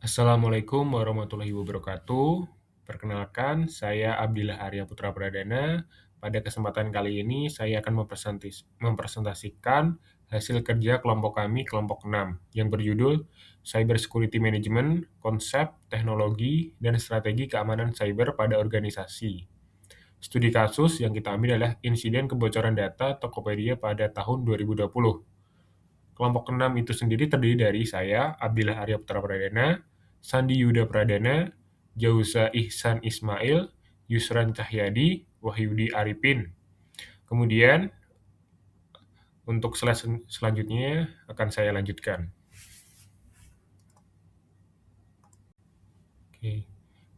Assalamualaikum warahmatullahi wabarakatuh. Perkenalkan, saya Abdillah Arya Putra Pradana. Pada kesempatan kali ini, saya akan mempresentasikan hasil kerja kelompok kami, kelompok 6, yang berjudul Cyber Security Management, Konsep, Teknologi, dan Strategi Keamanan Cyber pada Organisasi. Studi kasus yang kita ambil adalah insiden kebocoran data Tokopedia pada tahun 2020. Kelompok 6 itu sendiri terdiri dari saya, Abdillah Arya Putra Pradana, Sandi Yuda Pradana, Jauza Ihsan Ismail, Yusran Cahyadi, Wahyudi Arifin. Kemudian, untuk slide selanjutnya akan saya lanjutkan. Oke.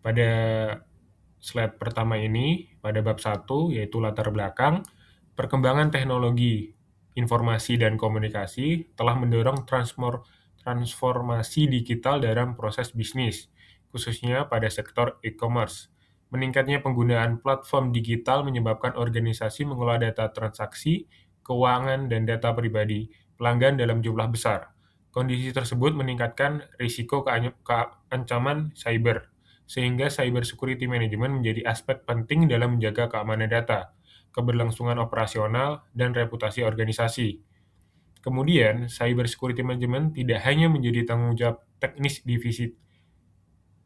Pada slide pertama ini, pada bab 1, yaitu latar belakang, perkembangan teknologi informasi dan komunikasi telah mendorong transformasi digital dalam proses bisnis, khususnya pada sektor e-commerce. Meningkatnya penggunaan platform digital menyebabkan organisasi mengelola data transaksi, keuangan, dan data pribadi pelanggan dalam jumlah besar. Kondisi tersebut meningkatkan risiko ancaman cyber, sehingga cyber security management menjadi aspek penting dalam menjaga keamanan data, keberlangsungan operasional, dan reputasi organisasi. Kemudian, cyber security management tidak hanya menjadi tanggung jawab teknis divisi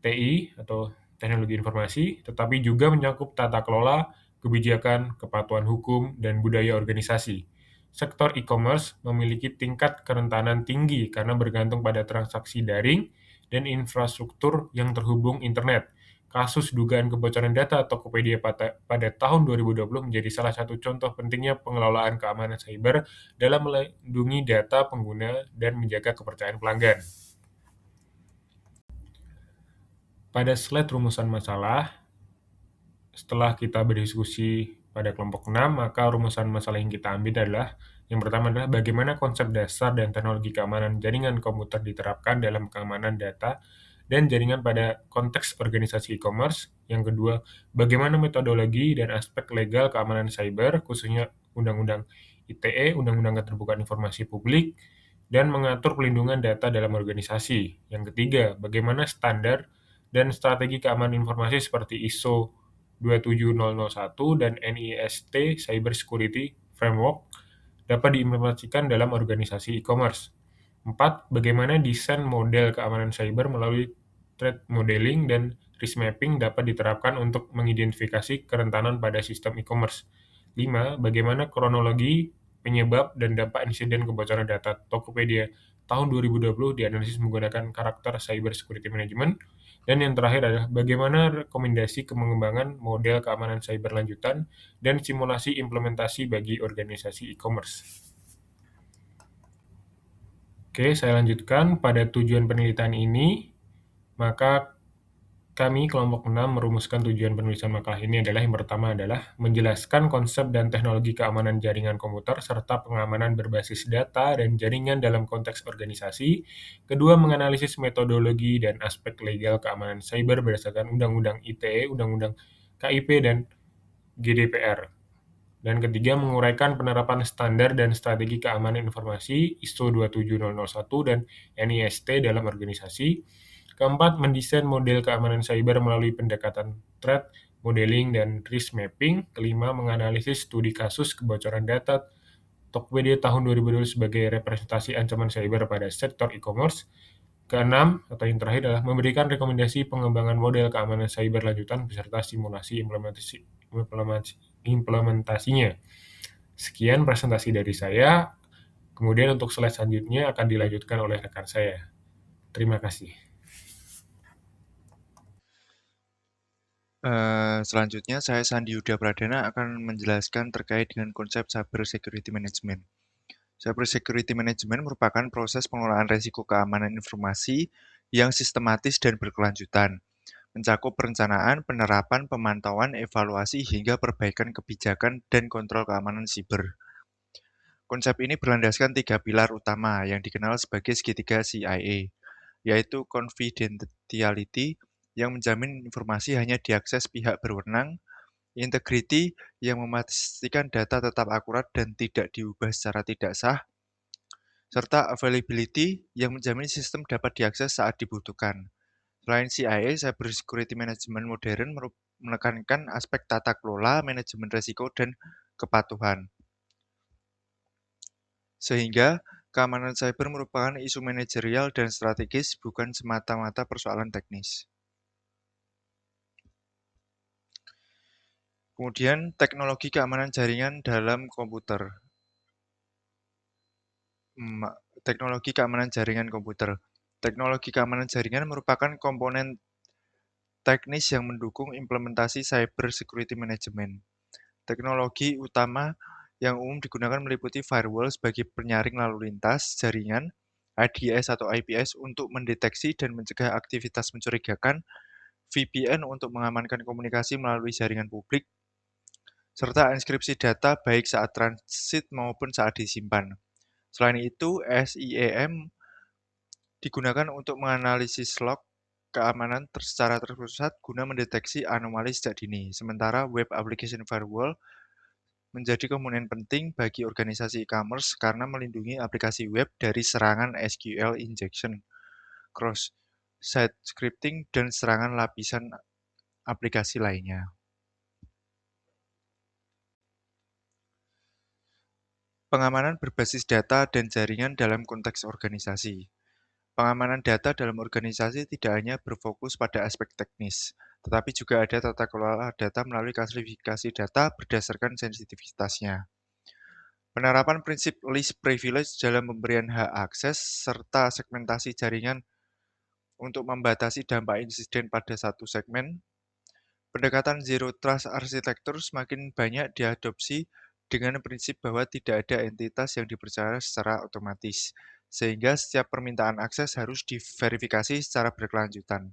TI atau teknologi informasi, tetapi juga mencakup tata kelola, kebijakan, kepatuhan hukum, dan budaya organisasi. Sektor e-commerce memiliki tingkat kerentanan tinggi karena bergantung pada transaksi daring dan infrastruktur yang terhubung internet. Kasus dugaan kebocoran data Tokopedia pada tahun 2020 menjadi salah satu contoh pentingnya pengelolaan keamanan cyber dalam melindungi data pengguna dan menjaga kepercayaan pelanggan. Pada slide rumusan masalah, setelah kita berdiskusi pada kelompok 6, maka rumusan masalah yang kita ambil adalah yang pertama adalah bagaimana konsep dasar dan teknologi keamanan jaringan komputer diterapkan dalam keamanan data dan jaringan pada konteks organisasi e-commerce. Yang kedua, bagaimana metodologi dan aspek legal keamanan cyber, khususnya Undang-Undang ITE, Undang-Undang Keterbukaan Informasi Publik, dan mengatur pelindungan data dalam organisasi. Yang ketiga, bagaimana standar dan strategi keamanan informasi seperti ISO 27001 dan NIST Cyber Security Framework dapat diimplementasikan dalam organisasi e-commerce. 4. Bagaimana desain model keamanan cyber melalui threat modeling dan risk mapping dapat diterapkan untuk mengidentifikasi kerentanan pada sistem e-commerce. 5. Bagaimana kronologi, penyebab, dan dampak insiden kebocoran data Tokopedia tahun 2020 dianalisis menggunakan karakter cyber security management. Dan yang terakhir adalah bagaimana rekomendasi pengembangan model keamanan cyber lanjutan dan simulasi implementasi bagi organisasi e-commerce. Oke, saya lanjutkan. Pada tujuan penelitian ini, maka kami kelompok 6 merumuskan tujuan penulisan makalah ini adalah yang pertama adalah menjelaskan konsep dan teknologi keamanan jaringan komputer serta pengamanan berbasis data dan jaringan dalam konteks organisasi. Kedua, menganalisis metodologi dan aspek legal keamanan cyber berdasarkan Undang-Undang ITE, Undang-Undang KIP, dan GDPR. Dan ketiga, menguraikan penerapan standar dan strategi keamanan informasi ISO 27001 dan NIST dalam organisasi. Keempat, mendesain model keamanan cyber melalui pendekatan threat modeling dan risk mapping. Kelima, menganalisis studi kasus kebocoran data Tokopedia tahun 2020 sebagai representasi ancaman cyber pada sektor e-commerce. Keenam, atau yang terakhir adalah memberikan rekomendasi pengembangan model keamanan cyber lanjutan beserta simulasi implementasinya. Sekian presentasi dari saya. Kemudian untuk slide selanjutnya akan dilanjutkan oleh rekan saya. Terima kasih. Selanjutnya, saya Sandi Yuda Pradana akan menjelaskan terkait dengan konsep Cyber Security Management. Cyber Security Management merupakan proses pengelolaan risiko keamanan informasi yang sistematis dan berkelanjutan, mencakup perencanaan, penerapan, pemantauan, evaluasi, hingga perbaikan kebijakan dan kontrol keamanan siber. Konsep ini berlandaskan 3 pilar utama yang dikenal sebagai segitiga CIA, yaitu confidentiality, yang menjamin informasi hanya diakses pihak berwenang, integrity, yang memastikan data tetap akurat dan tidak diubah secara tidak sah, serta availability, yang menjamin sistem dapat diakses saat dibutuhkan. Selain CIA, Cyber Security Management modern menekankan aspek tata kelola, manajemen risiko, dan kepatuhan. Sehingga keamanan cyber merupakan isu manajerial dan strategis, bukan semata-mata persoalan teknis. Kemudian, teknologi keamanan jaringan dalam komputer. Teknologi keamanan jaringan komputer. Teknologi keamanan jaringan merupakan komponen teknis yang mendukung implementasi cyber security management. Teknologi utama yang umum digunakan meliputi firewall sebagai penyaring lalu lintas jaringan, IDS atau IPS untuk mendeteksi dan mencegah aktivitas mencurigakan, VPN untuk mengamankan komunikasi melalui jaringan publik, serta enkripsi data baik saat transit maupun saat disimpan. Selain itu, SIEM digunakan untuk menganalisis log keamanan secara terpusat guna mendeteksi anomali sejak dini. Sementara Web Application Firewall menjadi komponen penting bagi organisasi e-commerce karena melindungi aplikasi web dari serangan SQL injection, cross-site scripting, dan serangan lapisan aplikasi lainnya. Pengamanan berbasis data dan jaringan dalam konteks organisasi. Pengamanan data dalam organisasi tidak hanya berfokus pada aspek teknis, tetapi juga ada tata kelola data melalui klasifikasi data berdasarkan sensitivitasnya. Penerapan prinsip least privilege dalam pemberian hak akses serta segmentasi jaringan untuk membatasi dampak insiden pada satu segmen. Pendekatan Zero Trust arsitektur semakin banyak diadopsi dengan prinsip bahwa tidak ada entitas yang dipercaya secara otomatis, sehingga setiap permintaan akses harus diverifikasi secara berkelanjutan.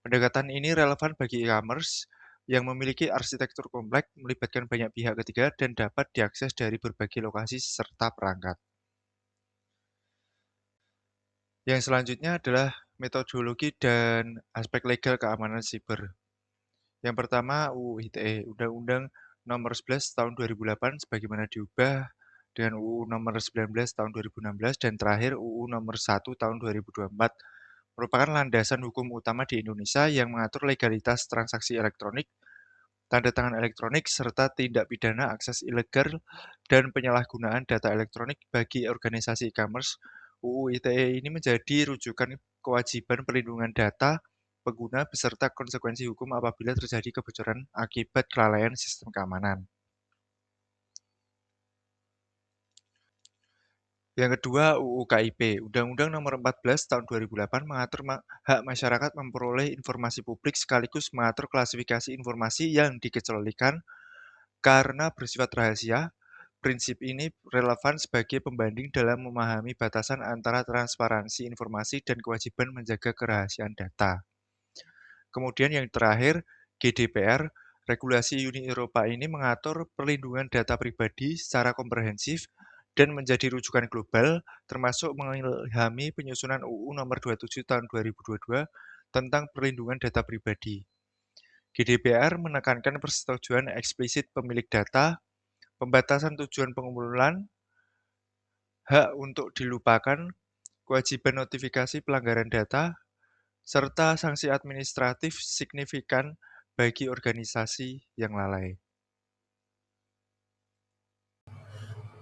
Pendekatan ini relevan bagi e-commerce yang memiliki arsitektur kompleks, melibatkan banyak pihak ketiga, dan dapat diakses dari berbagai lokasi serta perangkat. Yang selanjutnya adalah metodologi dan aspek legal keamanan siber. Yang pertama, UU ITE, Undang-Undang Nomor 11 Tahun 2008 sebagaimana diubah dengan UU Nomor 19 Tahun 2016 dan terakhir UU Nomor 1 Tahun 2024 merupakan landasan hukum utama di Indonesia yang mengatur legalitas transaksi elektronik, tanda tangan elektronik, serta tindak pidana akses ilegal dan penyalahgunaan data elektronik bagi organisasi e-commerce. UU ITE ini menjadi rujukan kewajiban perlindungan data pengguna beserta konsekuensi hukum apabila terjadi kebocoran akibat kelalaian sistem keamanan. Yang kedua, UU KIP, Undang-Undang Nomor 14 Tahun 2008 mengatur hak masyarakat memperoleh informasi publik sekaligus mengatur klasifikasi informasi yang dikecualikan karena bersifat rahasia. Prinsip ini relevan sebagai pembanding dalam memahami batasan antara transparansi informasi dan kewajiban menjaga kerahasiaan data. Kemudian yang terakhir, GDPR, regulasi Uni Eropa ini mengatur perlindungan data pribadi secara komprehensif dan menjadi rujukan global, termasuk mengilhami penyusunan UU Nomor 27 Tahun 2022 tentang perlindungan data pribadi. GDPR menekankan persetujuan eksplisit pemilik data, pembatasan tujuan pengumpulan, hak untuk dilupakan, kewajiban notifikasi pelanggaran data, serta sanksi administratif signifikan bagi organisasi yang lalai.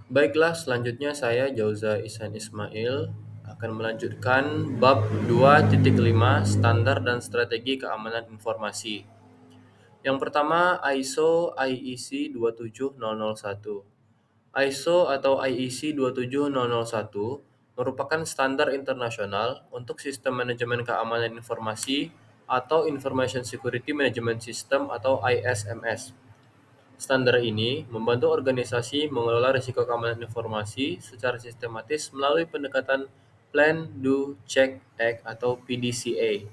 Baiklah, selanjutnya saya Jauza Ihsan Ismail akan melanjutkan bab 2.5 Standar dan Strategi Keamanan Informasi. Yang pertama, ISO IEC 27001. ISO atau IEC 27001 merupakan standar internasional untuk sistem manajemen keamanan informasi atau Information Security Management System atau ISMS. Standar ini membantu organisasi mengelola risiko keamanan informasi secara sistematis melalui pendekatan Plan, Do, Check, Act atau PDCA.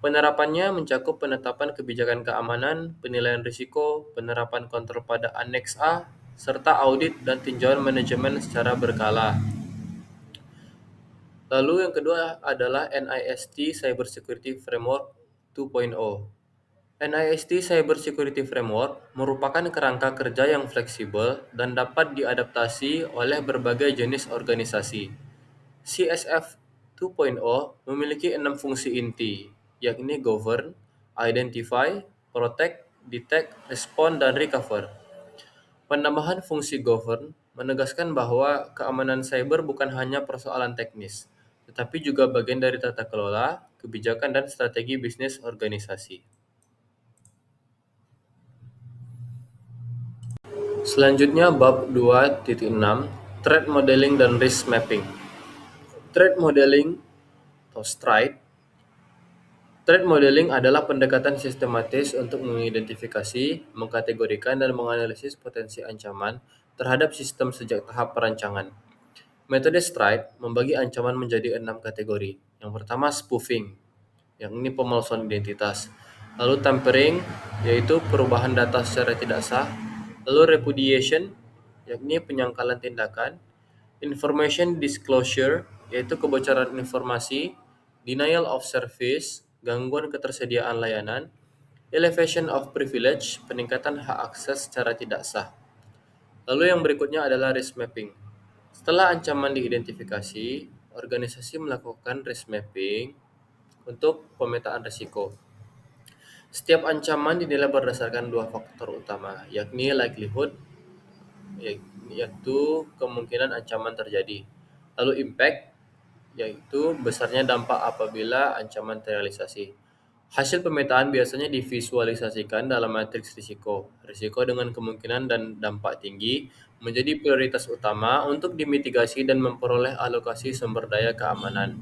Penerapannya mencakup penetapan kebijakan keamanan, penilaian risiko, penerapan kontrol pada Aneks A, serta audit dan tinjauan manajemen secara berkala. Lalu yang kedua adalah NIST Cybersecurity Framework 2.0. NIST Cybersecurity Framework merupakan kerangka kerja yang fleksibel dan dapat diadaptasi oleh berbagai jenis organisasi. CSF 2.0 memiliki 6 fungsi inti, yakni govern, identify, protect, detect, respond, dan recover. Penambahan fungsi govern menegaskan bahwa keamanan cyber bukan hanya persoalan teknis, tetapi juga bagian dari tata kelola, kebijakan, dan strategi bisnis organisasi. Selanjutnya bab 2.6 Threat Modeling dan Risk Mapping. Threat Modeling atau Threat modeling adalah pendekatan sistematis untuk mengidentifikasi, mengkategorikan, dan menganalisis potensi ancaman terhadap sistem sejak tahap perancangan. Metode STRIDE membagi ancaman menjadi 6 kategori. Yang pertama spoofing, yang ini pemalsuan identitas. Lalu tampering, yaitu perubahan data secara tidak sah. Lalu repudiation, yakni penyangkalan tindakan. Information disclosure, yaitu kebocoran informasi. Denial of service, gangguan ketersediaan layanan. Elevation of privilege, peningkatan hak akses secara tidak sah. Lalu yang berikutnya adalah risk mapping. Setelah ancaman diidentifikasi, organisasi melakukan risk mapping untuk pemetaan risiko. Setiap ancaman dinilai berdasarkan 2 faktor utama, yakni likelihood, yaitu kemungkinan ancaman terjadi. Lalu impact, yaitu besarnya dampak apabila ancaman terrealisasi. Hasil pemetaan biasanya divisualisasikan dalam matriks risiko. Risiko dengan kemungkinan dan dampak tinggi menjadi prioritas utama untuk dimitigasi dan memperoleh alokasi sumber daya keamanan.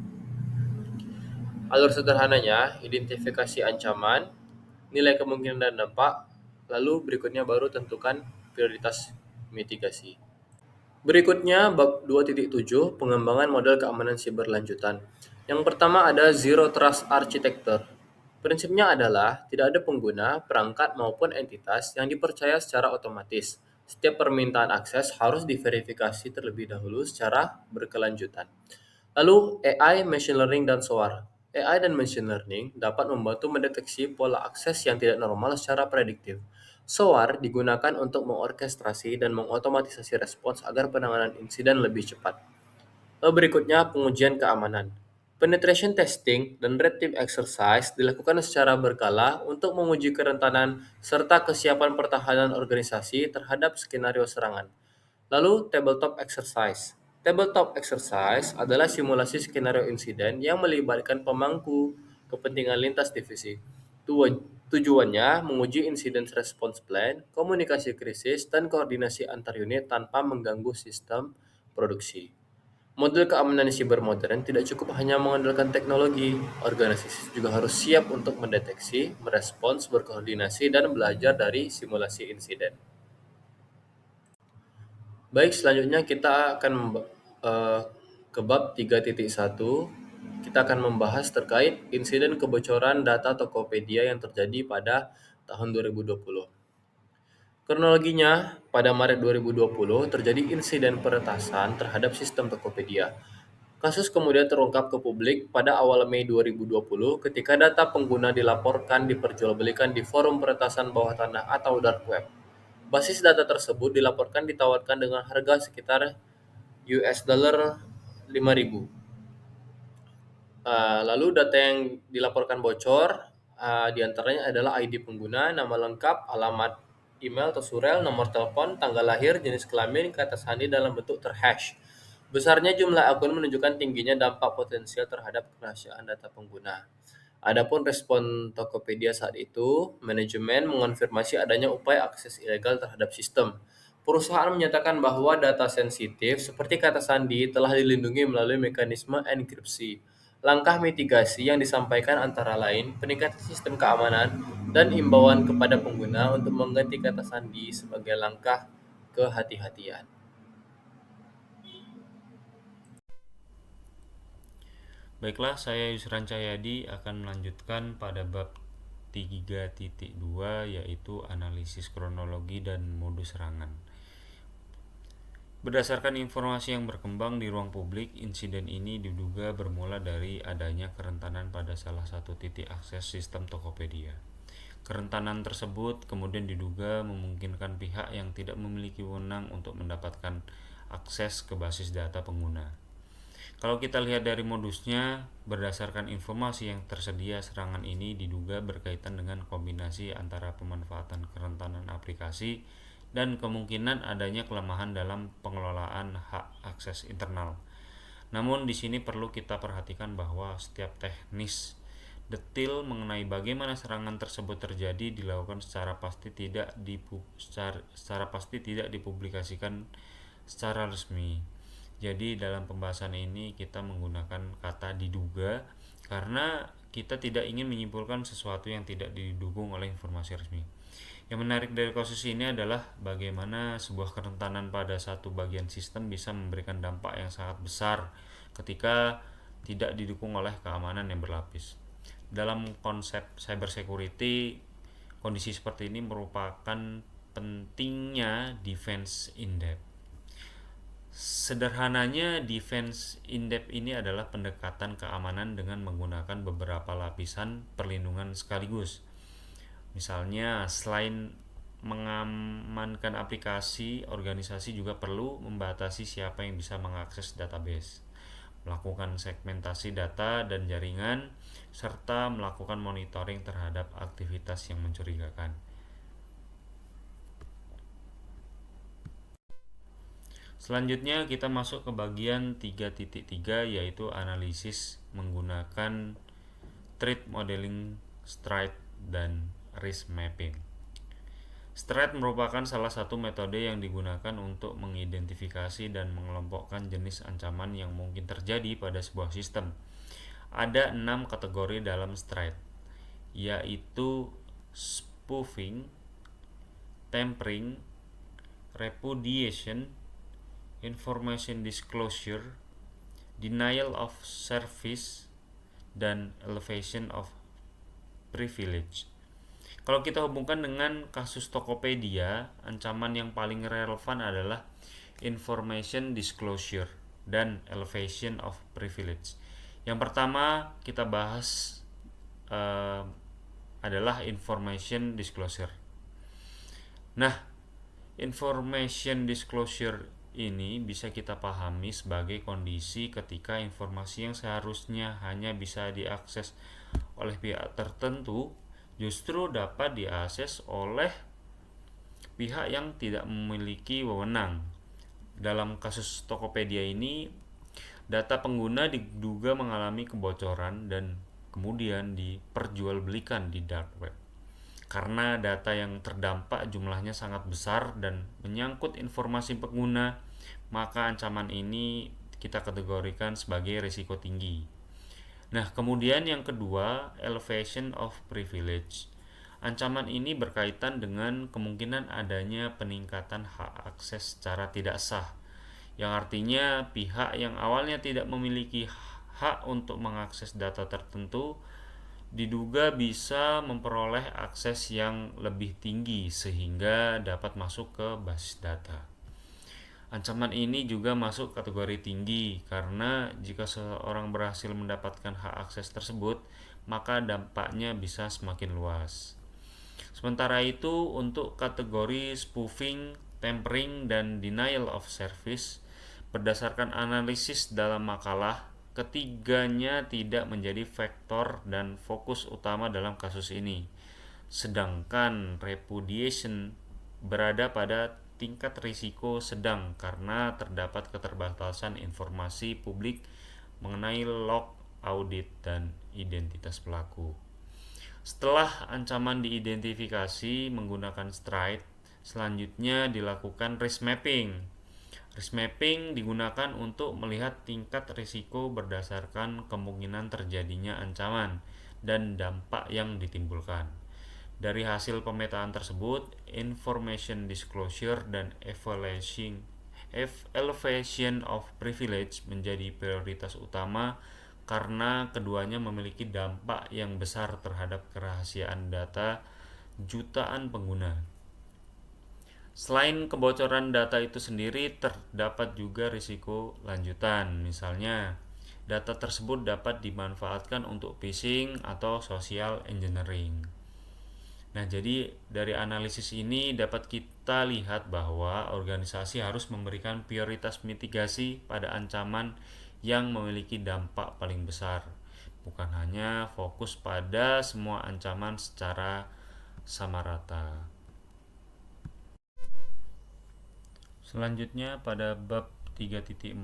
Alur sederhananya, identifikasi ancaman, nilai kemungkinan dan dampak, lalu berikutnya baru tentukan prioritas mitigasi. Berikutnya bab 2.7 pengembangan model keamanan siber lanjutan. Yang pertama ada Zero Trust Architecture. Prinsipnya adalah tidak ada pengguna, perangkat maupun entitas yang dipercaya secara otomatis. Setiap permintaan akses harus diverifikasi terlebih dahulu secara berkelanjutan. Lalu AI, Machine Learning, dan SOAR. AI dan Machine Learning dapat membantu mendeteksi pola akses yang tidak normal secara prediktif. SOAR digunakan untuk mengorkestrasi dan mengotomatisasi respons agar penanganan insiden lebih cepat. Lalu berikutnya pengujian keamanan. Penetration testing dan red team exercise dilakukan secara berkala untuk menguji kerentanan serta kesiapan pertahanan organisasi terhadap skenario serangan. Lalu tabletop exercise. Tabletop exercise adalah simulasi skenario insiden yang melibatkan pemangku kepentingan lintas divisi. Tujuannya menguji incident response plan, komunikasi krisis, dan koordinasi antar unit tanpa mengganggu sistem produksi. Model keamanan siber modern tidak cukup hanya mengandalkan teknologi, organisasi juga harus siap untuk mendeteksi, merespons, berkoordinasi, dan belajar dari simulasi insiden. Baik, selanjutnya kita akan ke bab 3.1. Kita akan membahas terkait insiden kebocoran data Tokopedia yang terjadi pada tahun 2020. Kronologinya, pada Maret 2020 terjadi insiden peretasan terhadap sistem Tokopedia. Kasus kemudian terungkap ke publik pada awal Mei 2020 ketika data pengguna dilaporkan diperjualbelikan di forum peretasan bawah tanah atau dark web. Basis data tersebut dilaporkan ditawarkan dengan harga sekitar $5.000. Lalu data yang dilaporkan bocor diantaranya adalah ID pengguna, nama lengkap, alamat email atau surel, nomor telepon, tanggal lahir, jenis kelamin, kata sandi dalam bentuk terhash. Besarnya jumlah akun menunjukkan tingginya dampak potensial terhadap kerahasiaan data pengguna. Adapun respon Tokopedia saat itu, manajemen mengonfirmasi adanya upaya akses ilegal terhadap sistem. Perusahaan menyatakan bahwa data sensitif seperti kata sandi telah dilindungi melalui mekanisme enkripsi. Langkah mitigasi yang disampaikan antara lain peningkatan sistem keamanan dan imbauan kepada pengguna untuk mengganti kata sandi sebagai langkah kehati-hatian. Baiklah, saya Yusran Cahyadi akan melanjutkan pada bab 3.2 yaitu analisis kronologi dan modus serangan. Berdasarkan informasi yang berkembang di ruang publik, insiden ini diduga bermula dari adanya kerentanan pada salah satu titik akses sistem Tokopedia. Kerentanan tersebut kemudian diduga memungkinkan pihak yang tidak memiliki wewenang untuk mendapatkan akses ke basis data pengguna. Kalau kita lihat dari modusnya, berdasarkan informasi yang tersedia, serangan ini diduga berkaitan dengan kombinasi antara pemanfaatan kerentanan aplikasi dan kemungkinan adanya kelemahan dalam pengelolaan hak akses internal. Namun di sini perlu kita perhatikan bahwa setiap teknis detail mengenai bagaimana serangan tersebut terjadi dilakukan secara pasti tidak dipublikasikan secara resmi. Jadi dalam pembahasan ini kita menggunakan kata diduga karena kita tidak ingin menyimpulkan sesuatu yang tidak didukung oleh informasi resmi. Yang menarik dari kasus ini adalah bagaimana sebuah kerentanan pada satu bagian sistem bisa memberikan dampak yang sangat besar ketika tidak didukung oleh keamanan yang berlapis. Dalam konsep cybersecurity, kondisi seperti ini merupakan pentingnya defense in depth. Sederhananya, defense in depth ini adalah pendekatan keamanan dengan menggunakan beberapa lapisan perlindungan sekaligus. Misalnya, selain mengamankan aplikasi, organisasi juga perlu membatasi siapa yang bisa mengakses database, melakukan segmentasi data dan jaringan, serta melakukan monitoring terhadap aktivitas yang mencurigakan. Selanjutnya kita masuk ke bagian 3.3, yaitu analisis menggunakan threat modeling, STRIDE, dan risk mapping. STRIDE merupakan salah satu metode yang digunakan untuk mengidentifikasi dan mengelompokkan jenis ancaman yang mungkin terjadi pada sebuah sistem. Ada 6 kategori dalam STRIDE, yaitu spoofing, tampering, repudiation, information disclosure, denial of service, dan elevation of privilege. Kalau kita hubungkan dengan kasus Tokopedia, ancaman yang paling relevan adalah information disclosure dan elevation of privilege. Yang pertama kita bahas adalah information disclosure. Nah, information disclosure ini bisa kita pahami sebagai kondisi ketika informasi yang seharusnya hanya bisa diakses oleh pihak tertentu justru dapat diakses oleh pihak yang tidak memiliki wewenang. Dalam kasus Tokopedia ini, data pengguna diduga mengalami kebocoran dan kemudian diperjualbelikan di dark web. Karena data yang terdampak jumlahnya sangat besar dan menyangkut informasi pengguna, maka ancaman ini kita kategorikan sebagai risiko tinggi. Nah, kemudian yang kedua, elevation of privilege. Ancaman ini berkaitan dengan kemungkinan adanya peningkatan hak akses secara tidak sah, yang artinya pihak yang awalnya tidak memiliki hak untuk mengakses data tertentu diduga bisa memperoleh akses yang lebih tinggi sehingga dapat masuk ke basis data. Ancaman ini juga masuk kategori tinggi karena jika seseorang berhasil mendapatkan hak akses tersebut, maka dampaknya bisa semakin luas. Sementara itu, untuk kategori spoofing, tampering, dan denial of service, berdasarkan analisis dalam makalah, ketiganya tidak menjadi faktor dan fokus utama dalam kasus ini. Sedangkan repudiation berada pada tingkat risiko sedang karena terdapat keterbatasan informasi publik mengenai log, audit, dan identitas pelaku. Setelah ancaman diidentifikasi menggunakan STRIDE, selanjutnya dilakukan risk mapping. Risk mapping digunakan untuk melihat tingkat risiko berdasarkan kemungkinan terjadinya ancaman dan dampak yang ditimbulkan. Dari hasil pemetaan tersebut, information disclosure dan elevation of privilege menjadi prioritas utama karena keduanya memiliki dampak yang besar terhadap kerahasiaan data jutaan pengguna. Selain kebocoran data itu sendiri, terdapat juga risiko lanjutan. Misalnya, data tersebut dapat dimanfaatkan untuk phishing atau social engineering. Nah, jadi dari analisis ini dapat kita lihat bahwa organisasi harus memberikan prioritas mitigasi pada ancaman yang memiliki dampak paling besar, bukan hanya fokus pada semua ancaman secara sama rata. Selanjutnya pada bab 3.4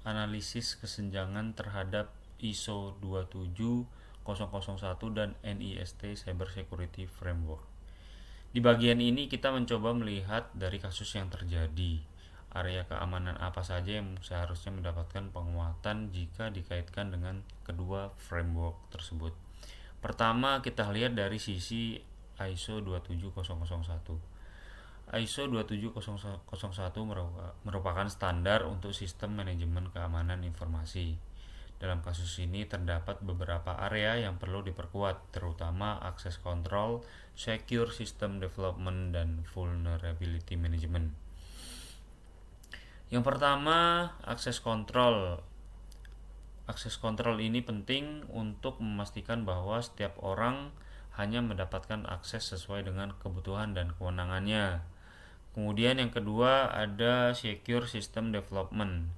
analisis kesenjangan terhadap ISO 27001 dan NIST Cyber Security Framework. Di bagian ini kita mencoba melihat dari kasus yang terjadi, area keamanan apa saja yang seharusnya mendapatkan penguatan jika dikaitkan dengan kedua framework tersebut. Pertama, kita lihat dari sisi ISO 27001. ISO 27001 merupakan standar untuk sistem manajemen keamanan informasi. Dalam kasus ini terdapat beberapa area yang perlu diperkuat, terutama akses control, secure system development, dan vulnerability management. Yang pertama, akses control. Akses kontrol ini penting untuk memastikan bahwa setiap orang hanya mendapatkan akses sesuai dengan kebutuhan dan kewenangannya. Kemudian yang kedua ada secure system development.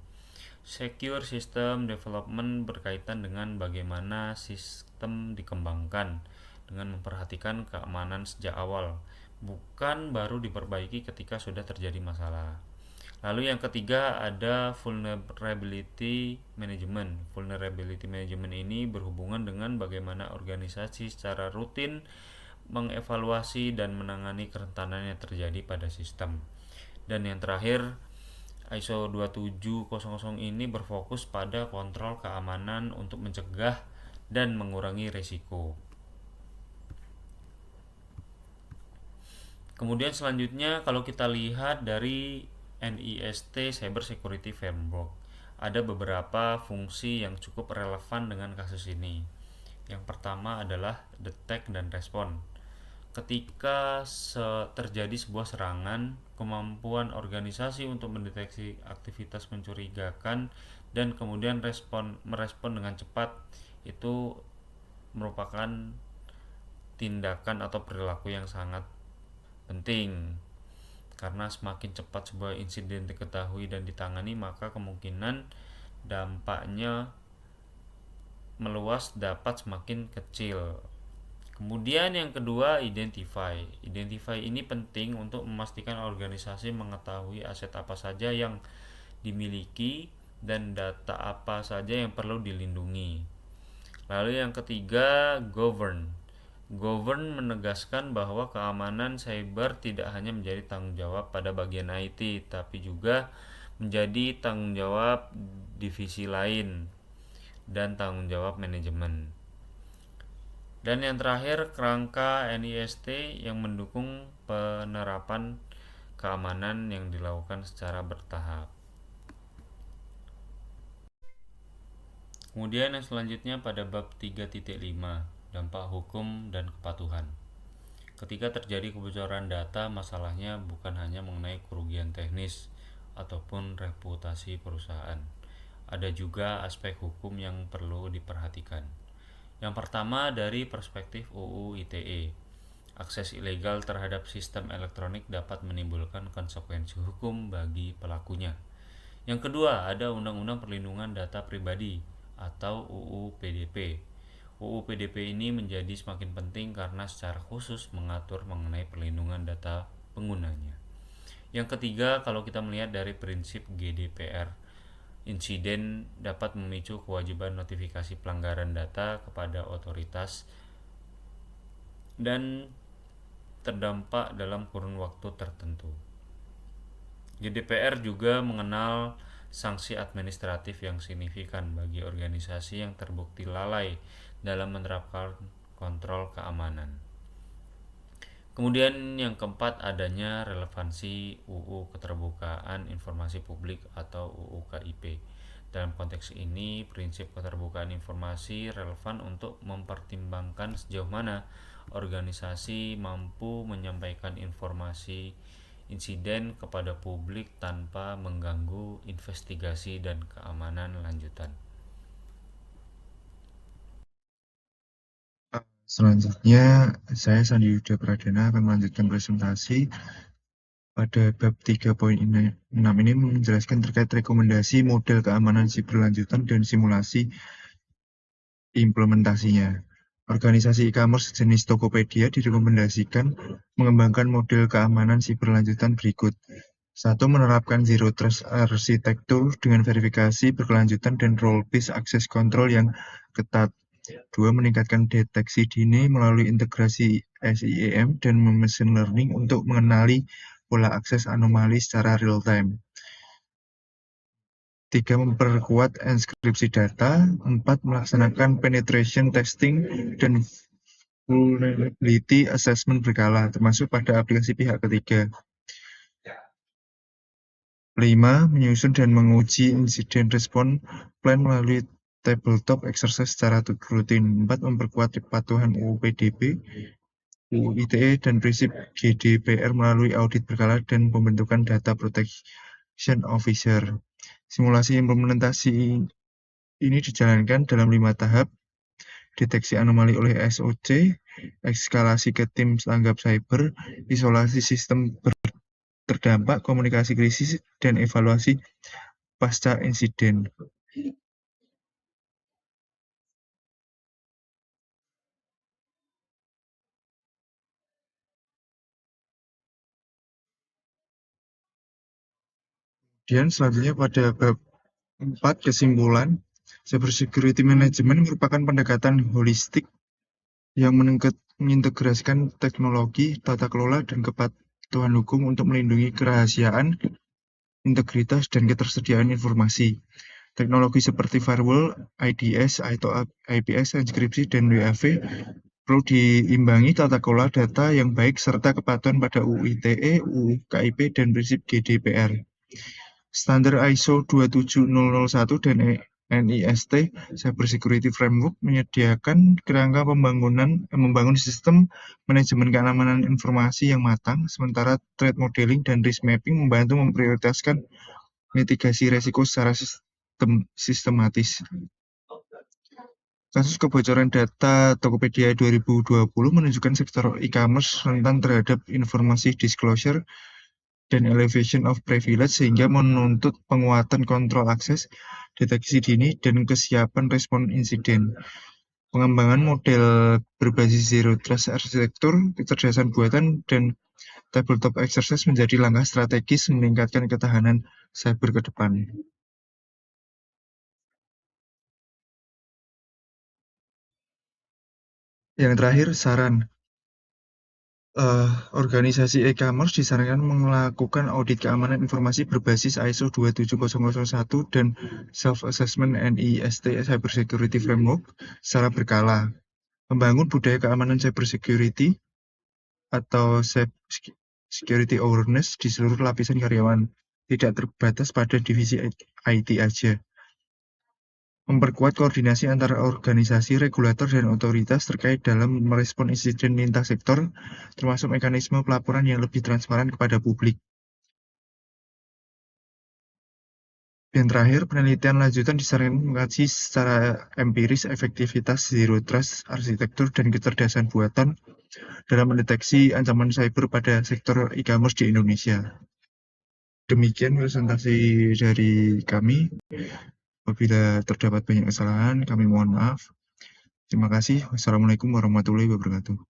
Secure system development berkaitan dengan bagaimana sistem dikembangkan dengan memperhatikan keamanan sejak awal, bukan baru diperbaiki ketika sudah terjadi masalah. Lalu yang ketiga ada vulnerability management. Vulnerability management ini berhubungan dengan bagaimana organisasi secara rutin mengevaluasi dan menangani kerentanan yang terjadi pada sistem. Dan yang terakhir, ISO 2700 ini berfokus pada kontrol keamanan untuk mencegah dan mengurangi risiko. Kemudian selanjutnya kalau kita lihat dari NIST Cyber Security Framework, ada beberapa fungsi yang cukup relevan dengan kasus ini. Yang pertama adalah detect dan respond. Ketika terjadi sebuah serangan, kemampuan organisasi untuk mendeteksi aktivitas mencurigakan dan kemudian merespon dengan cepat itu merupakan tindakan atau perilaku yang sangat penting, karena semakin cepat sebuah insiden diketahui dan ditangani, maka kemungkinan dampaknya meluas dapat semakin kecil. Kemudian yang kedua, identify. Identify ini penting untuk memastikan organisasi mengetahui aset apa saja yang dimiliki dan data apa saja yang perlu dilindungi. Lalu yang ketiga, govern. Govern menegaskan bahwa keamanan cyber tidak hanya menjadi tanggung jawab pada bagian IT, tapi juga menjadi tanggung jawab divisi lain dan tanggung jawab manajemen. Dan yang terakhir, kerangka NIST yang mendukung penerapan keamanan yang dilakukan secara bertahap. Kemudian yang selanjutnya pada bab 3.5, dampak hukum dan kepatuhan. Ketika terjadi kebocoran data, masalahnya bukan hanya mengenai kerugian teknis ataupun reputasi perusahaan. Ada juga aspek hukum yang perlu diperhatikan. Yang pertama dari perspektif UU ITE, akses ilegal terhadap sistem elektronik dapat menimbulkan konsekuensi hukum bagi pelakunya. Yang kedua ada Undang-Undang Perlindungan Data Pribadi atau UU PDP. UU PDP ini menjadi semakin penting karena secara khusus mengatur mengenai perlindungan data penggunanya. Yang ketiga, kalau kita melihat dari prinsip GDPR, insiden dapat memicu kewajiban notifikasi pelanggaran data kepada otoritas dan terdampak dalam kurun waktu tertentu. GDPR juga mengenal sanksi administratif yang signifikan bagi organisasi yang terbukti lalai dalam menerapkan kontrol keamanan. Kemudian yang keempat adanya relevansi UU Keterbukaan Informasi Publik atau UU KIP. Dalam konteks ini, prinsip keterbukaan informasi relevan untuk mempertimbangkan sejauh mana organisasi mampu menyampaikan informasi insiden kepada publik tanpa mengganggu investigasi dan keamanan lanjutan. Selanjutnya, saya Sandi Yuda Pradana akan melanjutkan presentasi pada bab 3.6 ini menjelaskan terkait rekomendasi model keamanan berlanjutan dan simulasi implementasinya. Organisasi e-commerce jenis Tokopedia direkomendasikan mengembangkan model keamanan berlanjutan berikut. 1. Menerapkan Zero Trust arsitektur dengan verifikasi berkelanjutan dan role-based access control yang ketat. 2. Meningkatkan deteksi dini melalui integrasi SIEM dan machine learning untuk mengenali pola akses anomali secara real-time. 3. Memperkuat enskripsi data. 4. Melaksanakan penetration testing dan vulnerability assessment berkala, termasuk pada aplikasi pihak ketiga. 5. Menyusun dan menguji insiden response plan melalui tabletop exercise secara rutin. 4. Memperkuat kepatuhan UU PDB, UU ITE, dan prinsip GDPR melalui audit berkala dan pembentukan data protection officer. Simulasi implementasi ini dijalankan dalam 5 tahap: deteksi anomali oleh SOC, eskalasi ke tim tanggap cyber, isolasi sistem terdampak, komunikasi krisis, dan evaluasi pasca insiden. Kemudian selanjutnya pada bab 4 kesimpulan, cybersecurity management merupakan pendekatan holistik yang mengintegrasikan teknologi, tata kelola, dan kepatuhan hukum untuk melindungi kerahasiaan, integritas, dan ketersediaan informasi. Teknologi seperti firewall, IDS atau IPS, enkripsi, dan WAV perlu diimbangi tata kelola data yang baik serta kepatuhan pada UU ITE, UU KIP, dan prinsip GDPR. Standar ISO 27001 dan NIST Cybersecurity Framework menyediakan kerangka membangun sistem manajemen keamanan informasi yang matang, sementara threat modeling dan risk mapping membantu memprioritaskan mitigasi risiko secara sistematis. Kasus kebocoran data Tokopedia 2020 menunjukkan sektor e-commerce rentan terhadap informasi disclosure dan elevation of privilege sehingga menuntut penguatan kontrol akses, deteksi dini, dan kesiapan respon insiden. Pengembangan model berbasis Zero Trust arsitektur, kecerdasan buatan, dan tabletop exercise menjadi langkah strategis meningkatkan ketahanan cyber ke depan. Yang terakhir, saran. Organisasi e-commerce disarankan melakukan audit keamanan informasi berbasis ISO 27001 dan self-assessment NIST Cybersecurity Framework secara berkala. Membangun budaya keamanan cybersecurity atau security awareness di seluruh lapisan karyawan, tidak terbatas pada divisi IT aja. Memperkuat koordinasi antara organisasi, regulator, dan otoritas terkait dalam merespon insiden lintas sektor, termasuk mekanisme pelaporan yang lebih transparan kepada publik. Dan terakhir, penelitian lanjutan disarankan mengkaji secara empiris efektivitas Zero Trust arsitektur dan kecerdasan buatan dalam mendeteksi ancaman cyber pada sektor e-commerce di Indonesia. Demikian presentasi dari kami. Apabila terdapat banyak kesalahan, kami mohon maaf. Terima kasih. Wassalamualaikum warahmatullahi wabarakatuh.